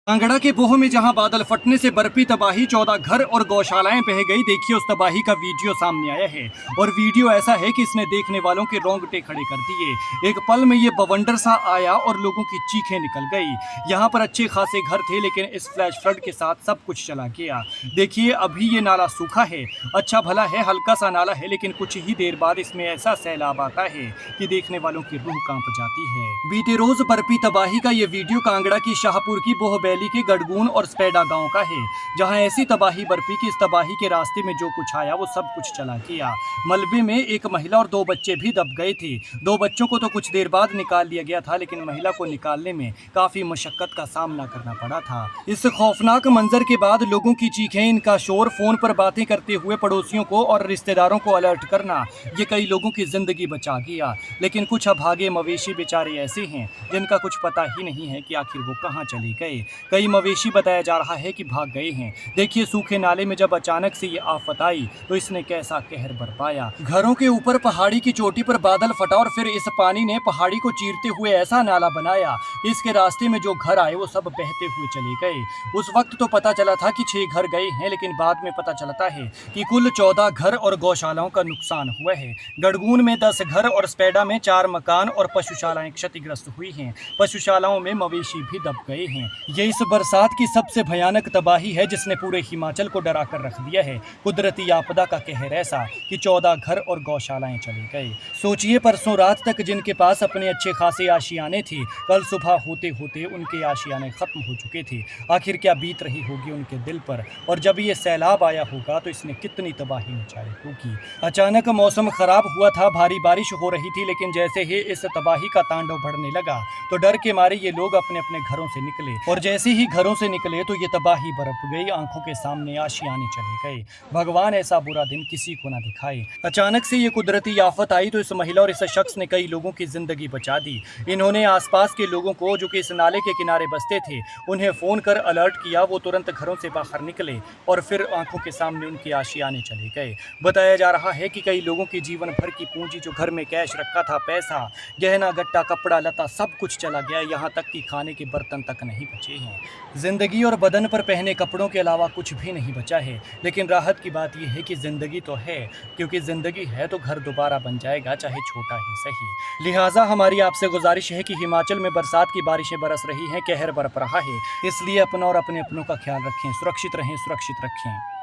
कांगड़ा के बोह में जहां बादल फटने से बर्फी तबाही 14 घर और गौशालाएं बह गई। देखिए उस तबाही का वीडियो सामने आया है और वीडियो ऐसा है कि इसने देखने वालों के रोंगटे खड़े कर दिए। एक पल में ये बवंडर सा आया और लोगों की चीखें निकल गई। यहां पर अच्छे खासे घर थे लेकिन इस फ्लैश फ्लड के साथ सब कुछ चला गया। देखिए अभी ये नाला सूखा है, अच्छा भला है हल्का सा नाला है, लेकिन कुछ ही देर बाद इसमें ऐसा सैलाब आता है कि देखने वालों की रूह कांप जाती है। बीते रोज बर्फी तबाही का ये वीडियो कांगड़ा की शाहपुर की बोह के गड़गून और स्पेडा गांव का है, जहां ऐसी तबाही बर्फी की इस तबाही के रास्ते में जो कुछ आया वो सब कुछ चला गया। मलबे में एक महिला और 2 बच्चे भी दब गए थे। 2 बच्चों को तो कुछ देर बाद निकाल लिया गया था, लेकिन महिला को निकालने में काफी मशक्कत का सामना करना पड़ा था। इस खौफनाक मंजर के बाद लोगों की चीखें, इनका शोर, फोन पर बातें करते हुए पड़ोसियों को और रिश्तेदारों को अलर्ट करना, ये कई लोगों की जिंदगी बचा गया। लेकिन कुछ अभागे मवेशी बेचारे ऐसे हैं जिनका कुछ पता ही नहीं है कि आखिर वो कहाँ चले गए। कई मवेशी बताया जा रहा है कि भाग गए हैं। देखिए सूखे नाले में जब अचानक से ये आफत आई तो इसने कैसा कहर बरपाया। घरों के ऊपर पहाड़ी की चोटी पर बादल फटा और फिर इस पानी ने पहाड़ी को चीरते हुए ऐसा नाला बनाया कि इसके रास्ते में जो घर आए वो सब बहते हुए चले गए। उस वक्त तो पता चला था कि 6 घर गए हैं, लेकिन बाद में पता चलता है कि कुल 14 घर और गौशालाओं का नुकसान हुआ है। गड़गून में 10 घर और स्पेडा में 4 मकान और पशुशालाएं क्षतिग्रस्त हुई हैं। पशुशालाओं में मवेशी भी दब गए हैं। ये इस बरसात की सबसे भयानक तबाही है जिसने पूरे हिमाचल को डरा कर रख दिया है। कुदरती आपदा का कहर ऐसा कि 14 घर और गौशालाएं चले गए। सोचिए परसों रात तक जिनके पास अपने अच्छे खासे आशियाने थे, कल सुबह होते होते उनके आशियाने खत्म हो चुके थे। आखिर क्या बीत रही होगी उनके दिल पर, और जब ये सैलाब आया होगा तो इसने कितनी तबाही मचाई होगी। अचानक मौसम खराब हुआ था, भारी बारिश हो रही थी, लेकिन जैसे ही इस तबाही का तांडव बढ़ने लगा तो डर के मारे ये लोग अपने अपने घरों से निकले, और जैसे ही घरों से निकले तो ये तबाही बरप गई। आंखों के सामने आशियाने चले गए। भगवान ऐसा बुरा दिन किसी को ना दिखाए। अचानक से ये कुदरती आफत आई तो इस महिला और इस शख्स ने कई लोगों की जिंदगी बचा दी। इन्होंने आसपास के लोगों को जो कि इस नाले के किनारे बसते थे उन्हें फोन कर अलर्ट किया। वो तुरंत घरों से बाहर निकले और फिर आंखों के सामने उनके आशियाने चले गए। बताया जा रहा है कि कई लोगों की जीवन भर की पूंजी, जो घर में कैश रखा था, पैसा, गहना गट्टा, कपड़ा लता, सब कुछ चला गया। यहाँ तक कि खाने के बर्तन तक नहीं बचे हैं। जिंदगी और बदन पर पहने कपड़ों के अलावा कुछ भी नहीं बचा है। लेकिन राहत की बात यह है कि जिंदगी तो है, क्योंकि जिंदगी है तो घर दोबारा बन जाएगा, चाहे छोटा ही सही। लिहाजा हमारी आपसे गुजारिश है कि हिमाचल में बरसात की बारिशें बरस रही हैं, कहर बरप रहा है, इसलिए अपना और अपने अपनों का ख्याल रखें, सुरक्षित रहें, सुरक्षित रखें।